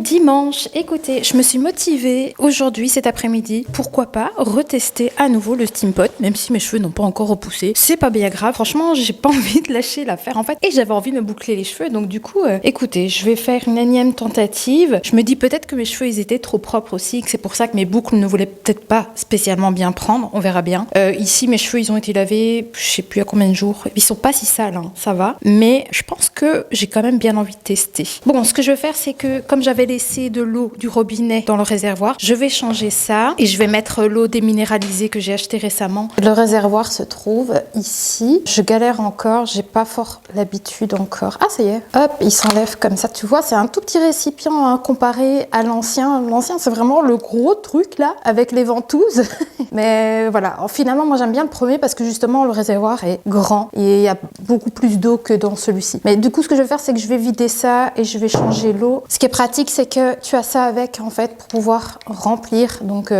Dimanche, écoutez, je me suis motivée aujourd'hui, cet après-midi, pourquoi pas retester à nouveau le Steam Pot, même si mes cheveux n'ont pas encore repoussé. C'est pas bien grave, franchement, j'ai pas envie de lâcher l'affaire en fait, et j'avais envie de me boucler les cheveux, donc du coup, écoutez, je vais faire une énième tentative. Je me dis peut-être que mes cheveux, ils étaient trop propres aussi, que c'est pour ça que mes boucles ne voulaient peut-être pas spécialement bien prendre, on verra bien. Ici, mes cheveux, ils ont été lavés, je sais plus à combien de jours, ils sont pas si sales, hein, ça va, mais je pense que j'ai quand même bien envie de tester. Bon, ce que je vais faire, c'est que comme j'avais laissé de l'eau du robinet dans le réservoir, je vais changer ça et je vais mettre l'eau déminéralisée que j'ai achetée récemment. Le réservoir se trouve ici. Je galère encore, j'ai pas fort l'habitude encore. Ah, ça y est, hop, il s'enlève comme ça. Tu vois, c'est un tout petit récipient hein, comparé à l'ancien. L'ancien, c'est vraiment le gros truc là, avec les ventouses. Mais voilà, alors, finalement, moi j'aime bien le premier parce que justement, le réservoir est grand et il y a beaucoup plus d'eau que dans celui-ci. Mais du coup, ce que je vais faire, c'est que je vais vider ça et je vais changer l'eau. Ce qui est pratique, c'est que tu as ça avec en fait pour pouvoir remplir, donc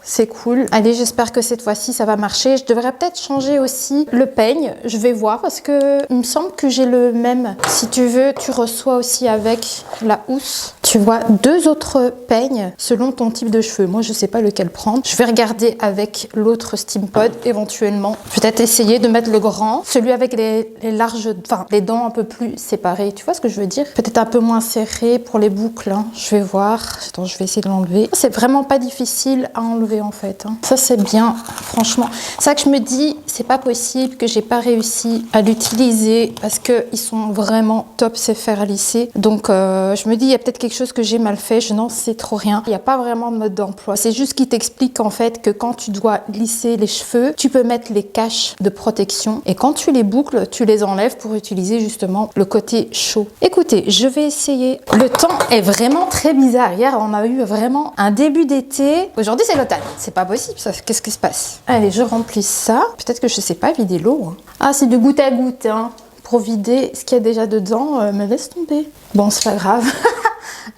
c'est cool. Allez, j'espère que cette fois-ci ça va marcher. Je devrais peut-être changer aussi le peigne, je vais voir parce que il me semble que j'ai le même. Si tu veux, tu reçois aussi avec la housse, tu vois, 2 autres peignes selon ton type de cheveux. Moi je sais pas lequel prendre, je vais regarder avec l'autre Steam Pot éventuellement, peut-être essayer de mettre le grand, celui avec les larges, enfin les dents un peu plus séparées, tu vois ce que je veux dire, peut-être un peu moins serré pour les boucles hein. Je vais voir. Attends, je vais essayer de l'enlever. C'est vraiment pas difficile à enlever en fait. Hein. Ça c'est bien, franchement. C'est ça que je me dis, c'est pas possible que j'ai pas réussi à l'utiliser parce que ils sont vraiment top ces fers à lisser. Donc je me dis, il y a peut-être quelque chose que j'ai mal fait. Je n'en sais trop rien. Il n'y a pas vraiment de mode d'emploi. C'est juste qu'il t'explique en fait que quand tu dois lisser les cheveux, tu peux mettre les caches de protection et quand tu les boucles, tu les enlèves pour utiliser justement le côté chaud. Écoutez, je vais essayer. Le temps est vraiment très bizarre. Hier, on a eu vraiment un début d'été. Aujourd'hui, c'est l'automne. C'est pas possible, ça. Qu'est-ce qui se passe? Allez, je remplis ça. Peut-être que je sais pas vider l'eau. Hein. Ah, c'est de goutte à goutte, hein. Pour vider ce qu'il y a déjà dedans, me laisse tomber. Bon, c'est pas grave.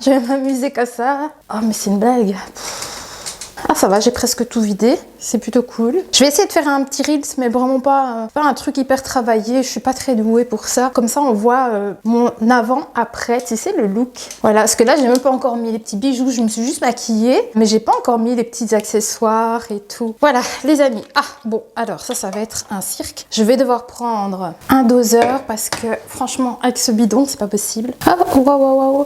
Je vais m'amuser comme ça. Oh, mais c'est une blague. Ah ça va, j'ai presque tout vidé, c'est plutôt cool. Je vais essayer de faire un petit reels, mais vraiment pas un truc hyper travaillé, je suis pas très douée pour ça. Comme ça on voit mon avant-après, tu sais le look. Voilà, parce que là j'ai même pas encore mis les petits bijoux, je me suis juste maquillée, mais j'ai pas encore mis les petits accessoires et tout. Voilà les amis. Ah bon, alors ça va être un cirque. Je vais devoir prendre un doseur parce que franchement avec ce bidon c'est pas possible. Ah waouh.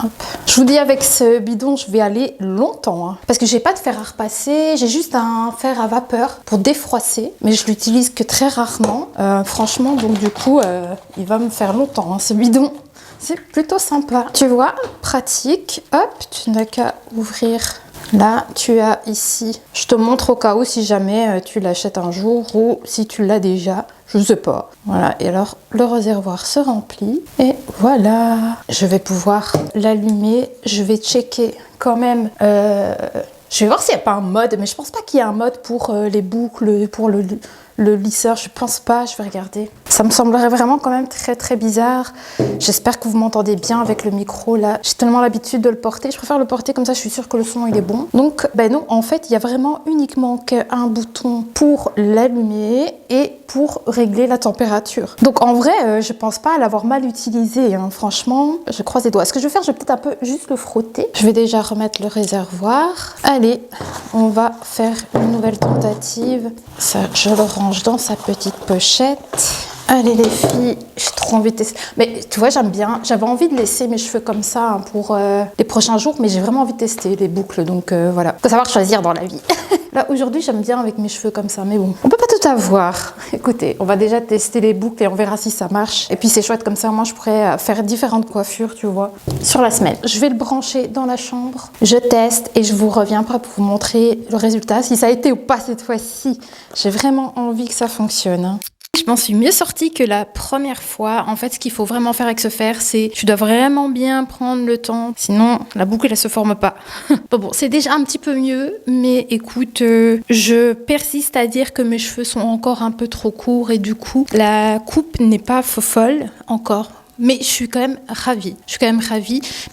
Hop. Je vous dis avec ce bidon je vais aller longtemps hein, parce que j'ai pas de fer à repasser, j'ai juste un fer à vapeur pour défroisser mais je l'utilise que très rarement franchement donc du coup il va me faire longtemps hein, ce bidon. C'est plutôt sympa, tu vois, pratique. Hop, tu n'as qu'à ouvrir. Là, tu as ici, je te montre au cas où si jamais tu l'achètes un jour ou si tu l'as déjà, je sais pas. Voilà, et alors le réservoir se remplit et voilà. Je vais pouvoir l'allumer, je vais checker quand même. Je vais voir s'il n'y a pas un mode, mais je pense pas qu'il y ait un mode pour les boucles, pour le lisseur, je pense pas, je vais regarder. Ça me semblerait vraiment quand même très très bizarre. J'espère que vous m'entendez bien avec le micro là. J'ai tellement l'habitude de le porter, je préfère le porter comme ça, je suis sûre que le son il est bon. Donc non, en fait il y a vraiment uniquement qu'un bouton pour l'allumer et pour régler la température. Donc en vrai, je pense pas l'avoir mal utilisé, hein. Franchement, je croise les doigts. Ce que je vais faire, je vais peut-être un peu juste le frotter. Je vais déjà remettre le réservoir. Allez, on va faire une nouvelle tentative. Ça, je le range dans sa petite pochette. Allez les filles, j'ai trop envie de tester. Mais tu vois, j'aime bien. J'avais envie de laisser mes cheveux comme ça hein, pour les prochains jours, mais j'ai vraiment envie de tester les boucles. Donc voilà, faut savoir choisir dans la vie. Là, aujourd'hui, j'aime bien avec mes cheveux comme ça, mais bon, on peut pas tout avoir. Écoutez, on va déjà tester les boucles et on verra si ça marche. Et puis c'est chouette comme ça, moi je pourrais faire différentes coiffures, tu vois, sur la semaine. Je vais le brancher dans la chambre, je teste et je vous reviens après pour vous montrer le résultat, si ça a été ou pas cette fois-ci. J'ai vraiment envie que ça fonctionne, hein. Je m'en suis mieux sortie que la première fois. En fait, ce qu'il faut vraiment faire avec ce fer, c'est tu dois vraiment bien prendre le temps. Sinon, la boucle, elle se forme pas. Bon, c'est déjà un petit peu mieux. Mais écoute, je persiste à dire que mes cheveux sont encore un peu trop courts. Et du coup, la coupe n'est pas folle encore. Mais je suis quand même ravie.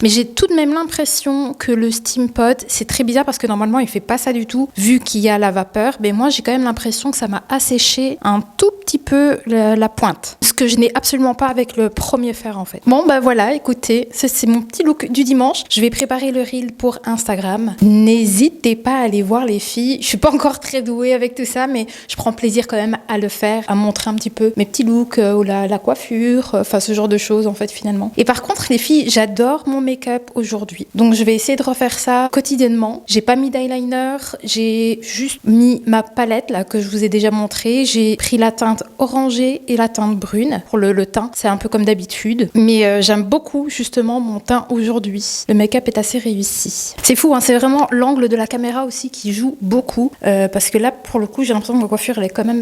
Mais j'ai tout de même l'impression que le steam pot, c'est très bizarre parce que normalement, il fait pas ça du tout, vu qu'il y a la vapeur. Mais moi, j'ai quand même l'impression que ça m'a asséché un tout petit peu la pointe. Ce que je n'ai absolument pas avec le premier fer, en fait. Bon, voilà, écoutez, c'est mon petit look du dimanche. Je vais préparer le reel pour Instagram. N'hésitez pas à aller voir les filles. Je suis pas encore très douée avec tout ça, mais je prends plaisir quand même à le faire, à montrer un petit peu mes petits looks, ou la coiffure, enfin ce genre de choses. En fait finalement. Et par contre les filles, j'adore mon make-up aujourd'hui. Donc je vais essayer de refaire ça quotidiennement. J'ai pas mis d'eyeliner, j'ai juste mis ma palette là que je vous ai déjà montré. J'ai pris la teinte orangée et la teinte brune. Pour le teint, c'est un peu comme d'habitude. Mais j'aime beaucoup justement mon teint aujourd'hui. Le make-up est assez réussi. C'est fou, hein, c'est vraiment l'angle de la caméra aussi qui joue beaucoup. Parce que là, pour le coup, j'ai l'impression que ma coiffure,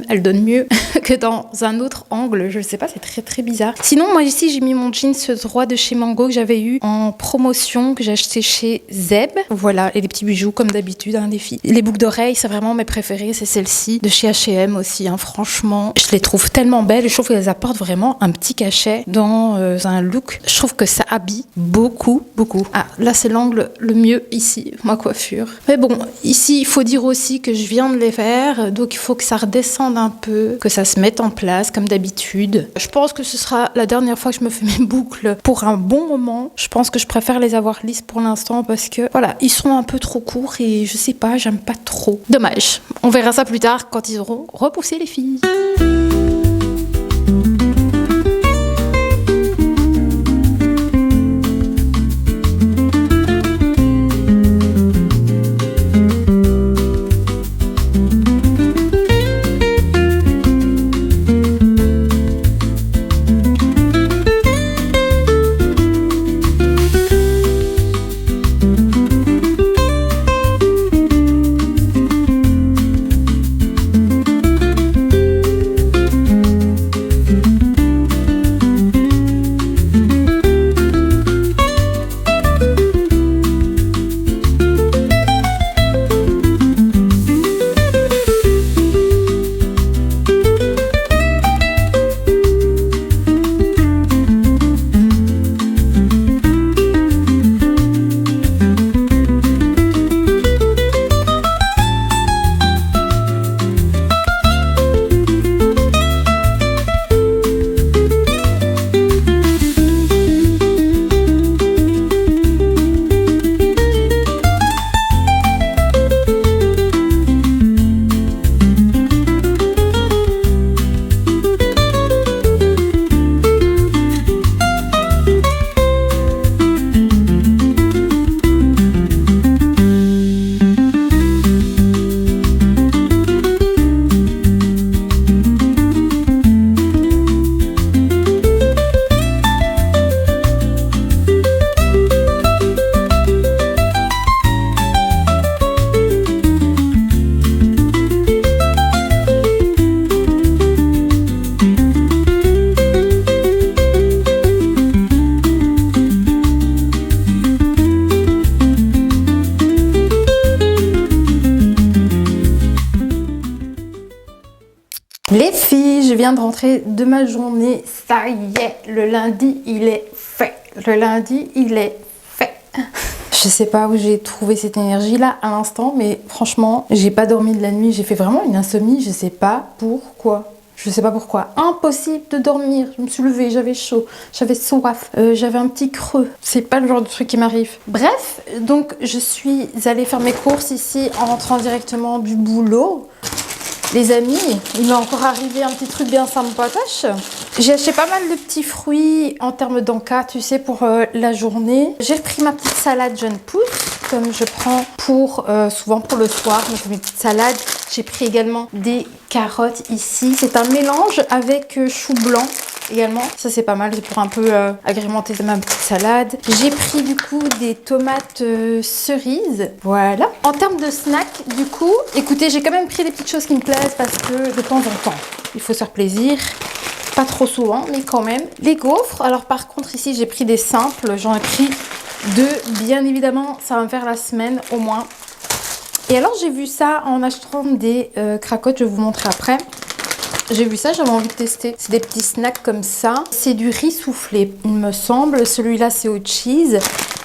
elle donne mieux que dans un autre angle. Je sais pas, c'est très très bizarre. Sinon, moi ici, j'ai mis mon jean droit de chez Mango que j'avais eu en promotion, que j'ai acheté chez Zeb. Voilà, et les petits bijoux comme d'habitude, hein, les filles. Les boucles d'oreilles, c'est vraiment mes préférées, c'est celle-ci de chez H&M aussi, hein, franchement. Je les trouve tellement belles et je trouve qu'elles apportent vraiment un petit cachet dans un look. Je trouve que ça habille beaucoup, beaucoup. Ah, là c'est l'angle le mieux ici, ma coiffure. Mais bon, ici il faut dire aussi que je viens de les faire, donc il faut que ça redescende un peu, que ça se mette en place comme d'habitude. Je pense que ce sera la dernière fois que je me fais mes boucles pour un bon moment. Je pense que je préfère les avoir lisses pour l'instant parce que voilà, ils sont un peu trop courts et je sais pas, j'aime pas trop. Dommage. On verra ça plus tard quand ils auront repoussé les filles. Les filles, je viens de rentrer de ma journée. Ça y est, le lundi, il est fait. Le lundi, il est fait. Je sais pas où j'ai trouvé cette énergie-là à l'instant, mais franchement, j'ai pas dormi de la nuit. J'ai fait vraiment une insomnie, je sais pas pourquoi. Je sais pas pourquoi. Impossible de dormir. Je me suis levée, j'avais chaud, j'avais soif, j'avais un petit creux. C'est pas le genre de truc qui m'arrive. Bref, donc je suis allée faire mes courses ici en rentrant directement du boulot. Les amis, il m'est encore arrivé un petit truc bien sympatoche. J'ai acheté pas mal de petits fruits en termes d'encas, tu sais, pour la journée. J'ai pris ma petite salade jeune pousse, comme je prends pour souvent pour le soir. Donc mes petites salades. J'ai pris également des carottes ici. C'est un mélange avec chou blanc également. Ça c'est pas mal, c'est pour un peu agrémenter ma petite salade. J'ai pris du coup des tomates cerises. Voilà. En termes de snack, du coup, écoutez, j'ai quand même pris des petites choses qui me plaisent parce que de temps en temps, il faut se faire plaisir. Pas trop souvent, mais quand même. Les gaufres, alors par contre ici j'ai pris des simples. J'en ai pris deux, bien évidemment, ça va me faire la semaine au moins. Et alors j'ai vu ça en achetant des cracottes, je vais vous montrer après. J'ai vu ça, j'avais envie de tester. C'est des petits snacks comme ça. C'est du riz soufflé, il me semble. Celui-là, c'est au cheese.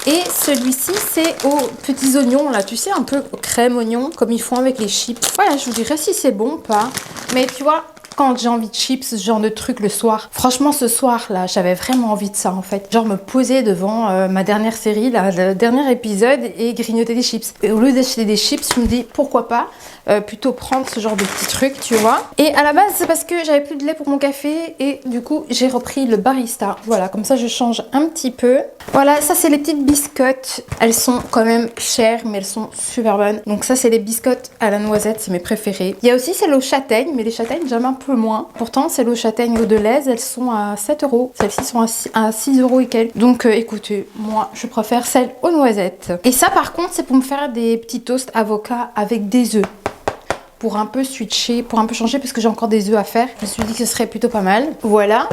Et celui-ci, c'est aux petits oignons, là. Tu sais, un peu crème oignon, comme ils font avec les chips. Voilà, je vous dirais si c'est bon ou pas. Mais tu vois, quand j'ai envie de chips, ce genre de truc le soir. Franchement, ce soir-là, j'avais vraiment envie de ça, en fait. Genre me poser devant ma dernière série, là, le dernier épisode, et grignoter des chips. Et au lieu d'acheter des chips, je me dis, pourquoi pas plutôt prendre ce genre de petits trucs, tu vois. Et à la base, c'est parce que j'avais plus de lait pour mon café et du coup, j'ai repris le barista. Voilà, comme ça, je change un petit peu. Voilà, ça, c'est les petites biscottes. Elles sont quand même chères, mais elles sont super bonnes. Donc ça, c'est les biscottes à la noisette, c'est mes préférés. Il y a aussi celles aux châtaignes, mais les châtaignes, j'aime un peu moins. Pourtant, celles aux châtaignes au Deleuze, elles sont à 7 €. Celles-ci sont à 6 € et quelques. Donc, écoutez, moi, je préfère celles aux noisettes. Et ça, par contre, c'est pour me faire des petits toasts avocats avec des œufs. Pour un peu switcher, pour un peu changer, parce que j'ai encore des œufs à faire. Je me suis dit que ce serait plutôt pas mal. Voilà.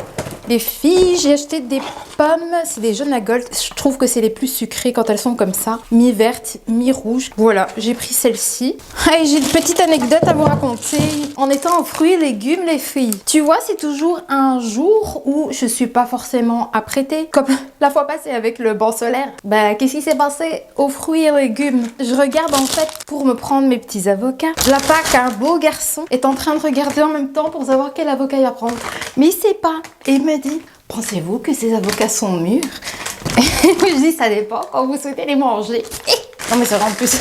Les filles, j'ai acheté des pommes. C'est des jaunes à gold. Je trouve que c'est les plus sucrées quand elles sont comme ça. Mi-verte, mi-rouge. Voilà, j'ai pris celle-ci. Et j'ai une petite anecdote à vous raconter. En étant aux fruits et légumes, les filles. Tu vois, c'est toujours un jour où je suis pas forcément apprêtée. Comme la fois passée avec le banc solaire. Bah, qu'est-ce qui s'est passé aux fruits et légumes? Je regarde en fait pour me prendre mes petits avocats. La Pâque, un beau garçon, est en train de regarder en même temps pour savoir quel avocat il va prendre. Mais il sait pas. Et il me dit, pensez-vous que ces avocats sont mûrs? Je dis, ça dépend quand vous souhaitez les manger. Non mais c'est vraiment plus...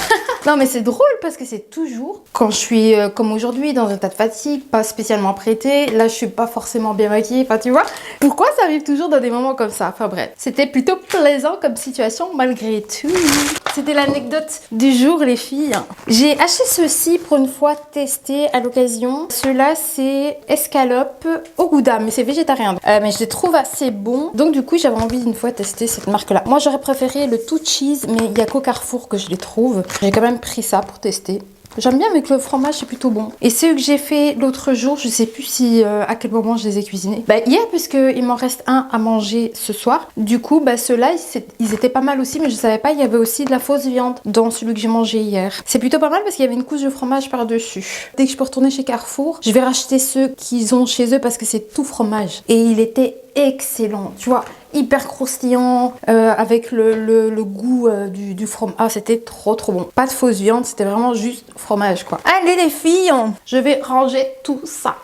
Non mais c'est drôle parce que c'est toujours... Quand je suis comme aujourd'hui dans un état de fatigue, pas spécialement prêtée, là je suis pas forcément bien maquillée, enfin tu vois. Pourquoi ça arrive toujours dans des moments comme ça? Enfin bref, c'était plutôt plaisant comme situation malgré tout. C'était l'anecdote du jour les filles. J'ai acheté ceci pour une fois tester à l'occasion. Ceux-là c'est escalope au gouda, mais c'est végétarien. Mais je les trouve assez bons. Donc du coup j'avais envie d'une fois tester cette marque-là. Moi j'aurais préféré le tout cheese, mais il y a qu'au Carrefour que je les trouve. J'ai quand même pris ça pour tester. J'aime bien avec le fromage, c'est plutôt bon. Et ceux que j'ai fait l'autre jour, je sais plus si à quel moment je les ai cuisinés. Bah hier, puisqu'il m'en reste un à manger ce soir. Du coup, bah ceux-là, ils étaient pas mal aussi, mais je savais pas, il y avait aussi de la fausse viande dans celui que j'ai mangé hier. C'est plutôt pas mal parce qu'il y avait une couche de fromage par-dessus. Dès que je peux retourner chez Carrefour, je vais racheter ceux qu'ils ont chez eux parce que c'est tout fromage. Et il était excellent, tu vois, hyper croustillant, avec le goût du fromage. Ah, c'était trop bon. Pas de fausse viande, c'était vraiment juste fromage, quoi. Allez les filles, je vais ranger tout ça.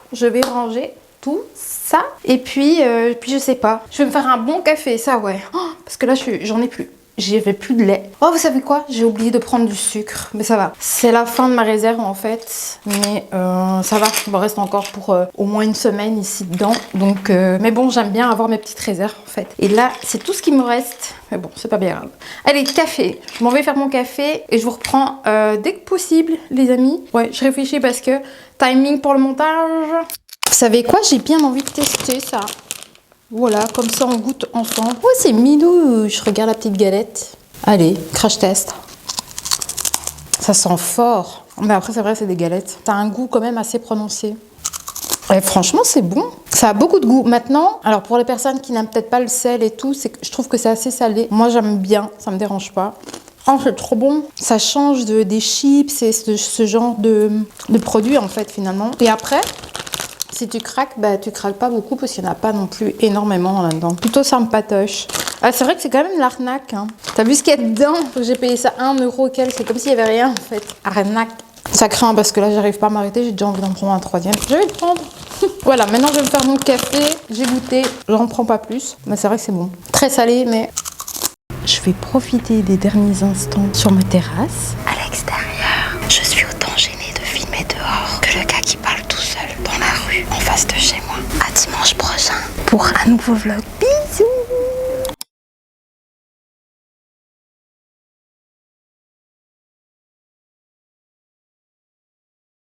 Et puis je sais pas. Je vais me faire un bon café, ça ouais. Oh, parce que là, j'en ai plus. J'avais plus de lait. Oh, vous savez quoi? J'ai oublié de prendre du sucre. Mais ça va. C'est la fin de ma réserve en fait. Mais ça va. Il me reste encore pour au moins une semaine ici dedans. Donc, mais bon, j'aime bien avoir mes petites réserves en fait. Et là, c'est tout ce qui me reste. Mais bon, c'est pas bien grave. Allez, café. Je m'en vais faire mon café et je vous reprends dès que possible, les amis. Ouais, je réfléchis parce que timing pour le montage. Vous savez quoi? J'ai bien envie de tester ça. Voilà, comme ça on goûte ensemble. Oh, c'est mignon. Je regarde la petite galette. Allez, crash test. Ça sent fort. Mais après, c'est vrai, c'est des galettes. Ça a un goût quand même assez prononcé. Et franchement, c'est bon. Ça a beaucoup de goût. Maintenant, alors pour les personnes qui n'aiment peut-être pas le sel et tout, je trouve que c'est assez salé. Moi, j'aime bien. Ça me dérange pas. Oh, c'est trop bon. Ça change des chips et ce genre de produits, en fait, finalement. Et après, Si tu craques, bah tu craques pas beaucoup parce qu'il n'y en a pas non plus énormément là-dedans. Plutôt sympatoche. Ah, c'est vrai que c'est quand même l'arnaque. Hein. T'as vu ce qu'il y a dedans? J'ai payé ça 1 euro quel. C'est comme s'il y avait rien en fait. Arnaque. Ça craint parce que là j'arrive pas à m'arrêter. J'ai déjà envie d'en prendre un troisième. Je vais le prendre. Voilà, maintenant je vais me faire mon café. J'ai goûté. J'en prends pas plus. Mais c'est vrai que c'est bon. Très salé, mais... Je vais profiter des derniers instants sur ma terrasse. À l'extérieur, je suis autant gênée de filmer dehors que le gars qui parle tout seul dans la rue en face de chez moi. À dimanche prochain pour un nouveau vlog.